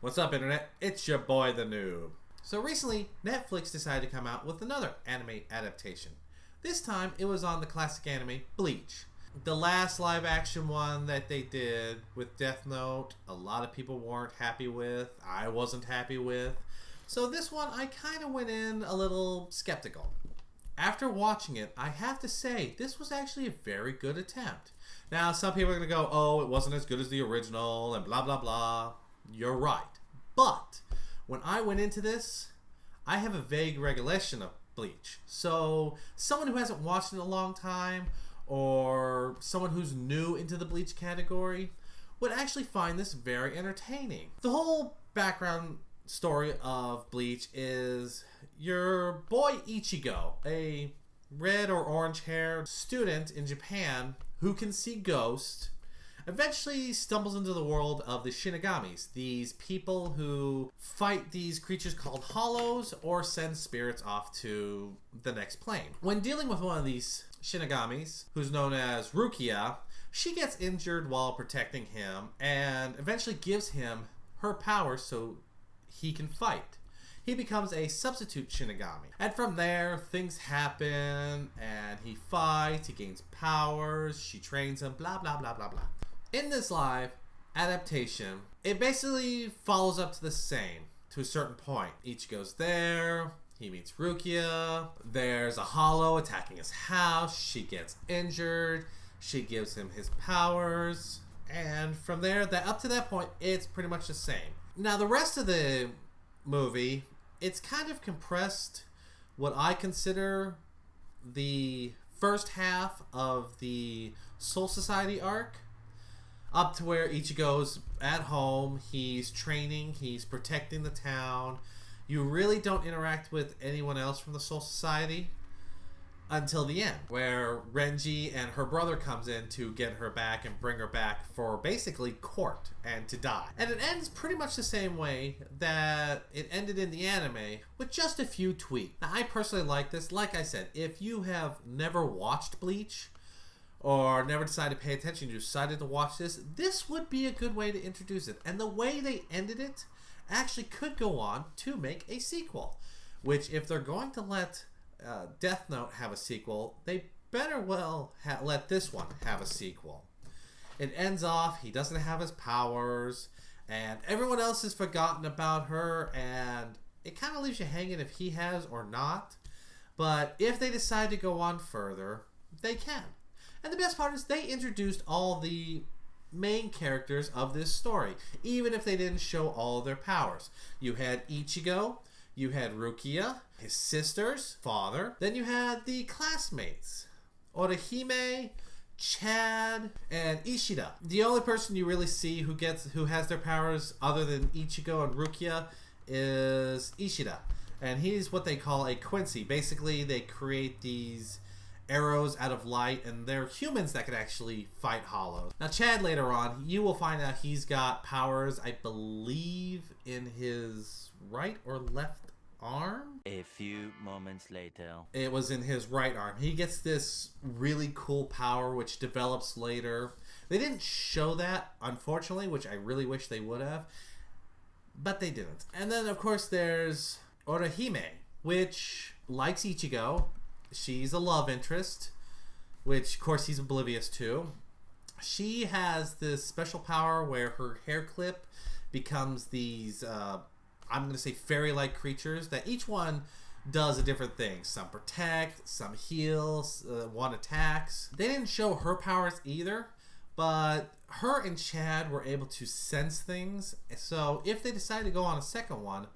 What's up, Internet? It's your boy, the Noob. So recently, Netflix decided to come out with another anime adaptation. This time, it was on the classic anime, Bleach. The last live-action one that they did with Death Note, a lot of people weren't happy with. I wasn't happy with. So this one, I kind of went in a little skeptical. After watching it, I have to say, this was actually a very good attempt. Now, some people are going to go, oh, it wasn't as good as the original, and blah, blah, blah. You're right. But when I went into this, I have a vague recollection of Bleach. So someone who hasn't watched it in a long time, or someone who's new into the Bleach category, would actually find this very entertaining. The whole background story of Bleach is your boy Ichigo, a red or orange haired student in Japan who can see ghosts, eventually stumbles into the world of the Shinigamis, these people who fight these creatures called hollows or send spirits off to the next plane. When dealing with one of these Shinigamis, who's known as Rukia, she gets injured while protecting him and eventually gives him her powers so he can fight. He becomes a substitute Shinigami. And from there, things happen, and he fights, he gains powers, she trains him, blah, blah, blah, blah, blah. In this live adaptation, it basically follows up to the same, to a certain point. Ichigo's there, he meets Rukia, there's a hollow attacking his house, she gets injured, she gives him his powers, and from there, up to that point, it's pretty much the same. Now, the rest of the movie, it's kind of compressed what I consider the first half of the Soul Society arc, up to where Ichigo's at home, he's training, he's protecting the town. You really don't interact with anyone else from the Soul Society until the end, where Renji and her brother comes in to get her back and bring her back for basically court and to die. And it ends pretty much the same way that it ended in the anime, with just a few tweaks. Now, I personally like this. Like I said, if you have never watched Bleach, or never decided to pay attention, you decided to watch this, this would be a good way to introduce it. And the way they ended it actually could go on to make a sequel. Which, if they're going to let Death Note have a sequel, they better well let this one have a sequel. It ends off, he doesn't have his powers, and everyone else has forgotten about her, and it kind of leaves you hanging if he has or not. But if they decide to go on further, they can. And the best part is they introduced all the main characters of this story, even if they didn't show all of their powers. You had Ichigo, you had Rukia, his sisters, father, then you had the classmates, Orihime, Chad, and Ishida. The only person you really see who has their powers other than Ichigo and Rukia is Ishida. And he's what they call a Quincy. Basically, they create these arrows out of light, and they're humans that can actually fight hollows. Now, Chad, later on, you will find out he's got powers, I believe, in his right or left arm? A few moments later. It was in his right arm. He gets this really cool power, which develops later. They didn't show that, unfortunately, which I really wish they would have, but they didn't. And then, of course, there's Orihime, which likes Ichigo. She's a love interest, which, of course, he's oblivious to. She has this special power where her hair clip becomes these, I'm going to say fairy-like creatures that each one does a different thing. Some protect, some heal, one attacks. They didn't show her powers either, but her and Chad were able to sense things. So if they decide to go on a second one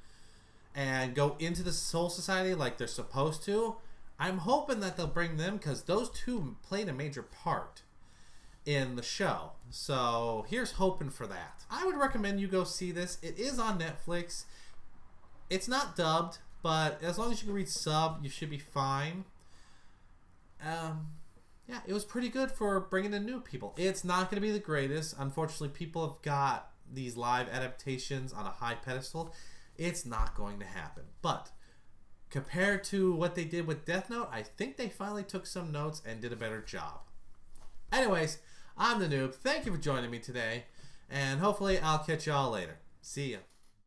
and go into the Soul Society like they're supposed to, I'm hoping that they'll bring them, because those two played a major part in the show. So here's hoping for that. I would recommend you go see this. It is on Netflix. It's not dubbed, but as long as you can read sub, you should be fine. Yeah, it was pretty good for bringing in new people. It's not going to be the greatest. Unfortunately, people have got these live adaptations on a high pedestal. It's not going to happen. But compared to what they did with Death Note, I think they finally took some notes and did a better job. Anyways, I'm the Noob. Thank you for joining me today, and hopefully I'll catch y'all later. See ya.